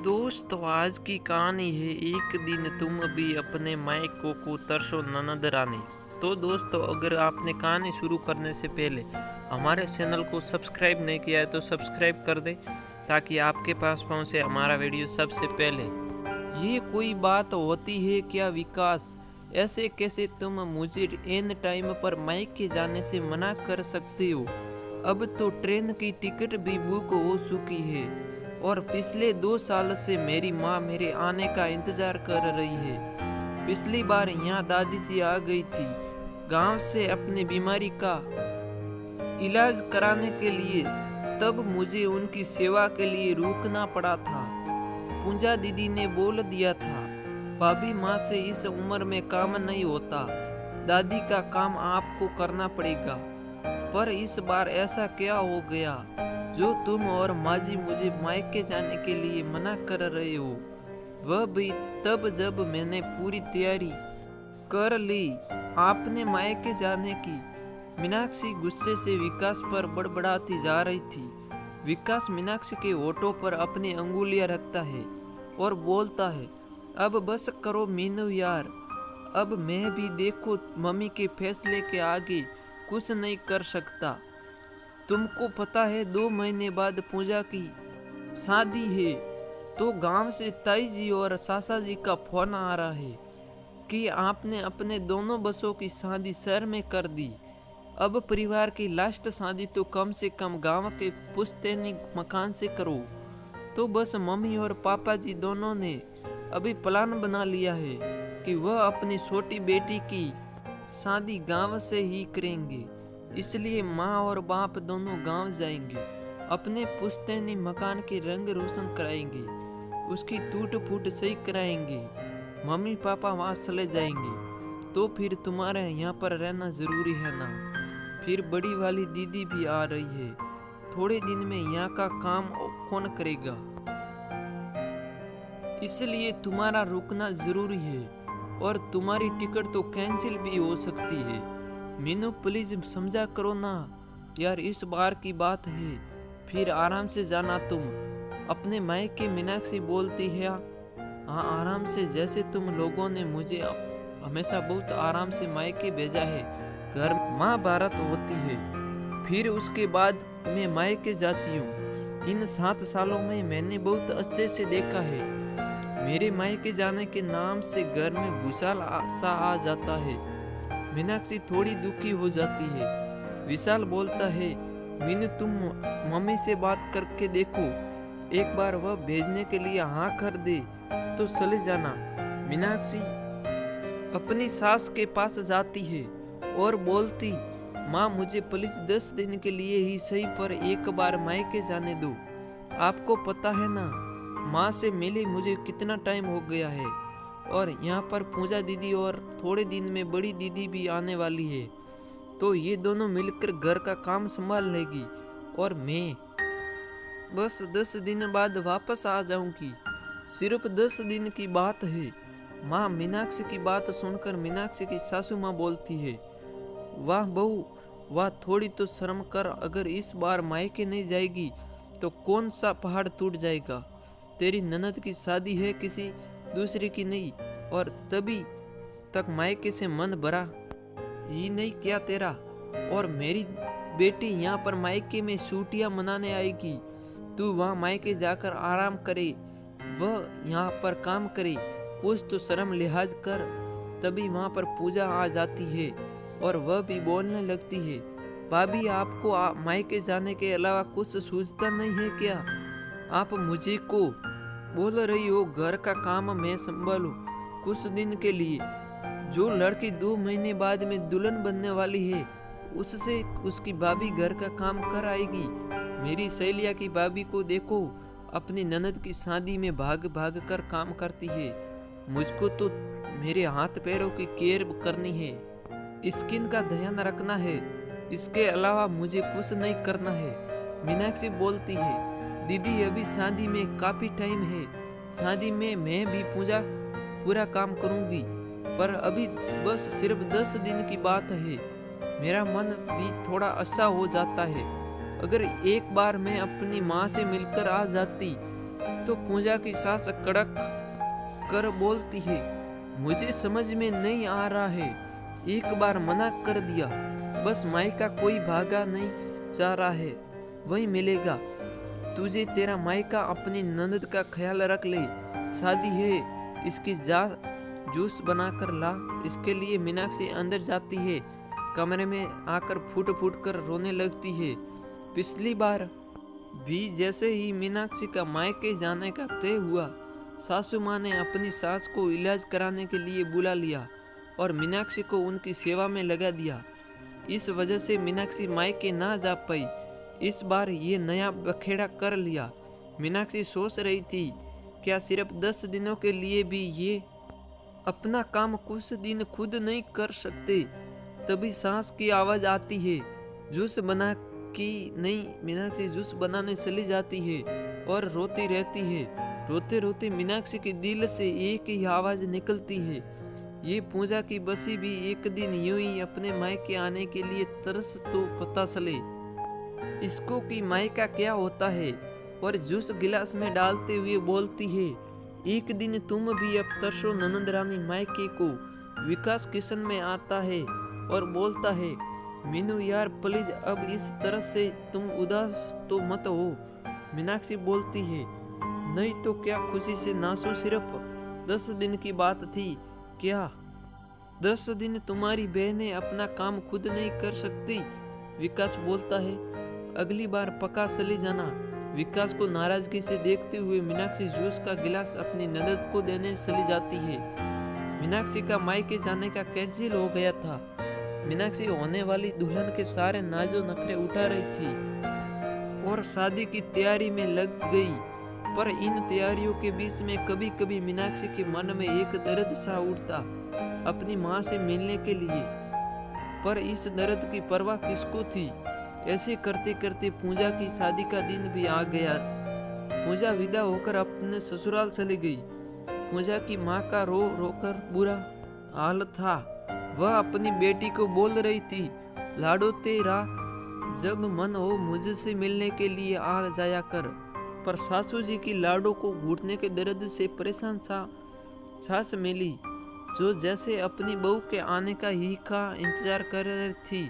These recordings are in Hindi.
दोस्तों आज की कहानी है एक दिन तुम भी अपने मायको को तरसो ननद रानी। तो दोस्तों अगर आपने कहानी शुरू करने से पहले हमारे चैनल को सब्सक्राइब नहीं किया है तो सब्सक्राइब कर दें ताकि आपके पास पहुंचे हमारा वीडियो सबसे पहले। ये कोई बात होती है क्या विकास? ऐसे कैसे तुम मुझे एन टाइम पर मायके जाने से मना कर सकते हो? अब तो ट्रेन की टिकट भी बुक हो चुकी है और पिछले 2 साल से मेरी माँ मेरे आने का इंतजार कर रही है। पिछली बार यहाँ दादी जी आ गई थी गांव से अपनी बीमारी का इलाज कराने के लिए, तब मुझे उनकी सेवा के लिए रुकना पड़ा था। पूजा दीदी ने बोल दिया था भाभी माँ से इस उम्र में काम नहीं होता, दादी का काम आपको करना पड़ेगा। पर इस बार ऐसा क्या हो गया जो तुम और माँ जी मुझे मायके जाने के लिए मना कर रहे हो? वह भी तब जब मैंने पूरी तैयारी कर ली आपने मायके जाने की। मीनाक्षी गुस्से से विकास पर बड़बड़ाती जा रही थी। विकास मीनाक्षी के होठों पर अपनी अंगुलियां रखता है और बोलता है, अब बस करो मीनू यार, अब मैं भी देखो मम्मी के फैसले के आगे कुछ नहीं कर सकता। तुमको पता है 2 महीने बाद पूजा की शादी है, तो गांव से ताई जी और सासा जी का फोन आ रहा है कि आपने अपने दोनों बसों की शादी शहर में कर दी। अब परिवार की लास्ट शादी तो कम से कम गांव के पुश्तैनी मकान से करो। तो बस मम्मी और पापा जी दोनों ने अभी प्लान बना लिया है कि वह अपनी छोटी बेटी की शादी गांव से ही करेंगे। इसलिए माँ और बाप दोनों गांव जाएंगे, अपने पुश्तैनी मकान के रंग रोशन कराएंगे, उसकी टूट फूट सही कराएंगे। मम्मी पापा वहाँ चले जाएंगे तो फिर तुम्हारे यहाँ पर रहना जरूरी है ना। फिर बड़ी वाली दीदी भी आ रही है, थोड़े दिन में यहाँ का काम कौन करेगा, इसलिए तुम्हारा रुकना जरूरी है और तुम्हारी टिकट तो कैंसिल भी हो सकती है। मीनू प्लीज समझा करो ना यार, इस बार की बात है, फिर आराम से जाना तुम। अपने मायके मीनाक्षी बोलती है, हाँ आराम से, जैसे तुम लोगों ने मुझे हमेशा बहुत आराम से मायके भेजा है। घर महाभारत होती है, फिर उसके बाद मैं मायके जाती हूँ। इन 7 सालों में मैंने बहुत अच्छे से देखा है, मेरे मायके जाने के नाम से घर में भूसाल सा आ जाता है। मीनाक्षी थोड़ी दुखी हो जाती है। विशाल बोलता है, मीनू तुम मम्मी से बात करके देखो, एक बार वह भेजने के लिए हाँ कर दे तो चले जाना। मीनाक्षी अपनी सास के पास जाती है और बोलती, माँ मुझे प्लीज 10 दिन के लिए ही सही पर एक बार मायके जाने दो। आपको पता है ना माँ से मिले मुझे कितना टाइम हो गया है, और यहाँ पर पूजा दीदी और थोड़े दिन में बड़ी दीदी भी आने वाली है, तो ये दोनों मिलकर घर का काम संभाल लेगी और मैं बस 10 दिन बाद वापस आ जाऊंगी। सिर्फ 10 दिन की बात है। माँ मीनाक्षी की बात सुनकर मीनाक्षी की सासू माँ बोलती है, वाह बहू वाह, थोड़ी तो शर्म कर, अगर इस बार मायके नहीं जाएगी तो कौन सा पहाड़ टूट जाएगा। तेरी ननद की शादी है, किसी दूसरे की नहीं, और तभी तक मायके से मन भरा ही नहीं क्या तेरा। और मेरी बेटी यहाँ पर मायके में छुट्टियाँ मनाने आएगी, तू वहाँ मायके जाकर आराम करे, वह यहाँ पर काम करे, कुछ तो शर्म लिहाज कर। तभी वहाँ पर पूजा आ जाती है और वह भी बोलने लगती है, भाभी आपको मायके जाने के अलावा कुछ सूझता नहीं है क्या? आप मुझे को बोल रही हो घर का काम मैं संभालूं कुछ दिन के लिए। जो लड़की 2 महीने बाद में दुल्हन बनने वाली है उससे उसकी भाभी घर का काम कर आएगी। मेरी सहेलिया की भाभी को देखो, अपनी ननद की शादी में भाग भाग कर काम करती है। मुझको तो मेरे हाथ पैरों की केयर करनी है, स्किन का ध्यान रखना है, इसके अलावा मुझे कुछ नहीं करना है। मीनाक्षी बोलती है, दीदी अभी शादी में काफी टाइम है, शादी में मैं भी पूरा काम करूंगी, पर अभी बस सिर्फ 10 दिन की बात है। मेरा मन भी थोड़ा अच्छा हो जाता है, अगर एक बार मैं अपनी माँ से मिलकर आ जाती तो पूजा की सास कड़क कर बोलती है, मुझे समझ में नहीं आ रहा है, एक बार मना कर दिया, बस मायका कोई भागा नहीं जा रहा है, वही मिलेगा तुझे, तेरा मायका अपनी ननद का ख्याल रख ले, शादी है इसकी, जा जूस बनाकर ला। इसके लिए मीनाक्षी अंदर जाती है, कमरे में आकर फूट फूट कर रोने लगती है। पिछली बार भी जैसे ही मीनाक्षी का मायके जाने का तय हुआ, सासू माँ ने अपनी सास को इलाज कराने के लिए बुला लिया और मीनाक्षी को उनकी सेवा में लगा दिया। इस वजह से मीनाक्षी मायके ना जा पाई। इस बार ये नया बखेड़ा कर लिया। मीनाक्षी सोच रही थी, क्या सिर्फ 10 दिनों के लिए भी ये अपना काम कुछ दिन खुद नहीं कर सकते। तभी सांस की आवाज़ आती है, जूस बना कि नहीं। मीनाक्षी जूस बनाने चली जाती है और रोती रहती है। रोते रोते मीनाक्षी के दिल से एक ही आवाज़ निकलती है, ये पूजा की बसी भी एक दिन यूं ही अपने मायके आने के लिए तरस तो पता चले इसको कि मायका क्या होता है। और जूस गिलास में डालते हुए बोलती है, एक दिन तुम भी अब तरसो ननद रानी मायके को। विकास किचन में आता है और बोलता है, मीनू यार प्लीज अब इस तरह से तुम उदास तो मत हो। मीनाक्षी बोलती है, नहीं तो क्या खुशी से नाचो, सिर्फ 10 दिन की बात थी क्या, 10 दिन तुम्हारी बहनें अपना काम खुद नहीं कर सकती। विकास बोलता है, अगली बार पक्का चली जाना। विकास को नाराजगी से देखते हुए मीनाक्षी जूस का गिलास अपनी ननद को देने चली जाती है। मीनाक्षी का मायके जाने का कैंसिल हो गया था। मीनाक्षी होने वाली दुल्हन के सारे नाजो नखरे उठा रही थी और शादी की तैयारी में लग गई। पर इन तैयारियों के बीच में कभी कभी मीनाक्षी के मन में एक दर्द सा उठता, अपनी माँ से मिलने के लिए। पर इस दर्द की परवाह किसको थी। ऐसे करते करते पूजा की शादी का दिन भी आ गया। पूजा विदा होकर अपने ससुराल चली गई। पूजा की माँ का रो रोकर बुरा हाल था। वह अपनी बेटी को बोल रही थी, लाडो तेरा जब मन हो मुझसे मिलने के लिए आ जाया कर। पर सासू जी की लाडो को घुटने के दर्द से परेशान सास मिली, जो जैसे अपनी बहू के आने का ही का इंतजार कर रही थी।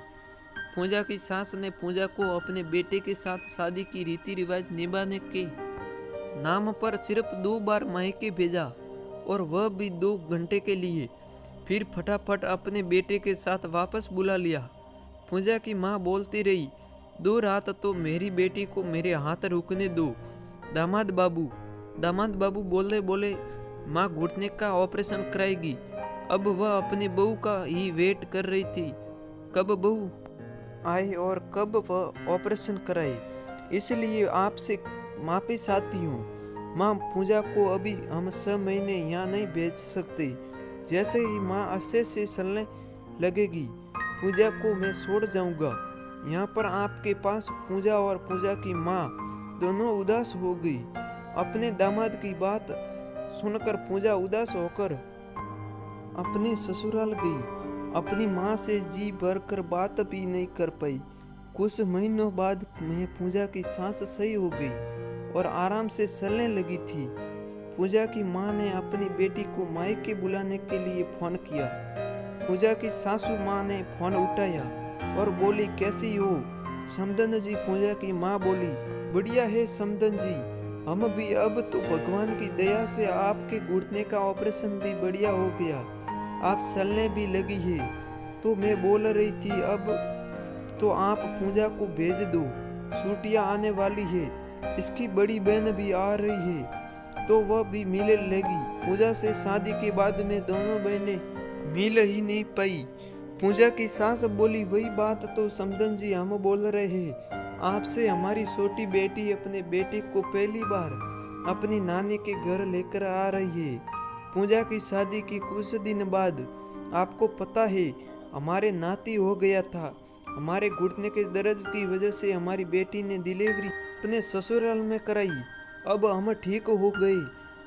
पूजा की सास ने पूजा को अपने बेटे के साथ शादी की रीति रिवाज निभाने के नाम पर सिर्फ 2 बार मायके भेजा, और वह भी 2 घंटे के लिए। फिर फटाफट अपने बेटे के साथ वापस बुला लिया। पूजा की माँ बोलती रही, 2 रात तो मेरी बेटी को मेरे हाथ रुकने दो। दामाद बाबू बोले बोले माँ घुटने का ऑपरेशन कराएगी। अब वह अपनी बहू का ही वेट कर रही थी, कब बहू आए और कब वह ऑपरेशन कराए। इसलिए आपसे माफी चाहती हूँ माँ, पूजा को अभी हम 6 महीने यहाँ नहीं भेज सकते। जैसे ही माँ अच्छे से चलने लगेगी पूजा को मैं छोड़ जाऊँगा यहाँ पर आपके पास। पूजा और पूजा की माँ दोनों उदास हो गई। अपने दामाद की बात सुनकर पूजा उदास होकर अपने ससुराल गई। अपनी माँ से जी भरकर बात भी नहीं कर पाई। कुछ महीनों बाद में पूजा की सांस सही हो गई और आराम से चलने लगी थी। पूजा की माँ ने अपनी बेटी को मायके बुलाने के लिए फोन किया। पूजा की सासू माँ ने फोन उठाया और बोली, कैसी हो समदन जी। पूजा की माँ बोली, बढ़िया है समदन जी, हम भी अब तो भगवान की दया से आपके घुटने का ऑपरेशन भी बढ़िया हो गया, आप चलने भी लगी है। तो मैं बोल रही थी अब तो आप पूजा को भेज दो, छुट्टियाँ आने वाली है, इसकी बड़ी बहन भी आ रही है तो वह भी मिलने लगी। पूजा से शादी के बाद में दोनों बहनें मिल ही नहीं पाई। पूजा की सास बोली, वही बात तो समदन जी हम बोल रहे हैं आपसे। हमारी छोटी बेटी अपने बेटे को पहली बार अपनी नानी के घर लेकर आ रही है। पूजा की शादी की कुछ दिन बाद आपको पता है हमारे नाती हो गया था। हमारे घुटने के दर्द की वजह से हमारी बेटी ने डिलीवरी अपने ससुराल में कराई। अब हम ठीक हो गए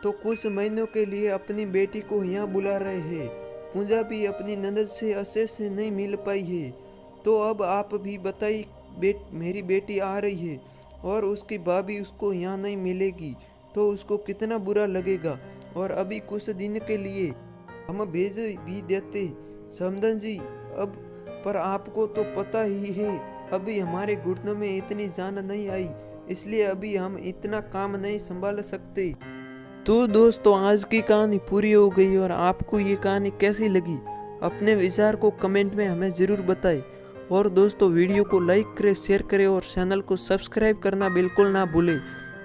तो कुछ महीनों के लिए अपनी बेटी को यहाँ बुला रहे हैं। पूजा भी अपनी ननद से अच्छे से नहीं मिल पाई है, तो अब आप भी बताइए मेरी बेटी आ रही है और उसकी भाभी उसको यहाँ नहीं मिलेगी, तो उसको कितना बुरा लगेगा। और अभी कुछ दिन के लिए हम भेज भी देते समदन जी, अब पर आपको तो पता ही है अभी हमारे घुटनों में इतनी जान नहीं आई, इसलिए अभी हम इतना काम नहीं संभाल सकते। तो दोस्तों आज की कहानी पूरी हो गई और आपको ये कहानी कैसी लगी अपने विचार को कमेंट में हमें ज़रूर बताएं। और दोस्तों वीडियो को लाइक करें, शेयर करें और चैनल को सब्सक्राइब करना बिल्कुल ना भूलें,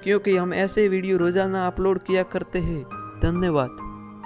क्योंकि हम ऐसे वीडियो रोज़ाना अपलोड किया करते हैं। धन्यवाद।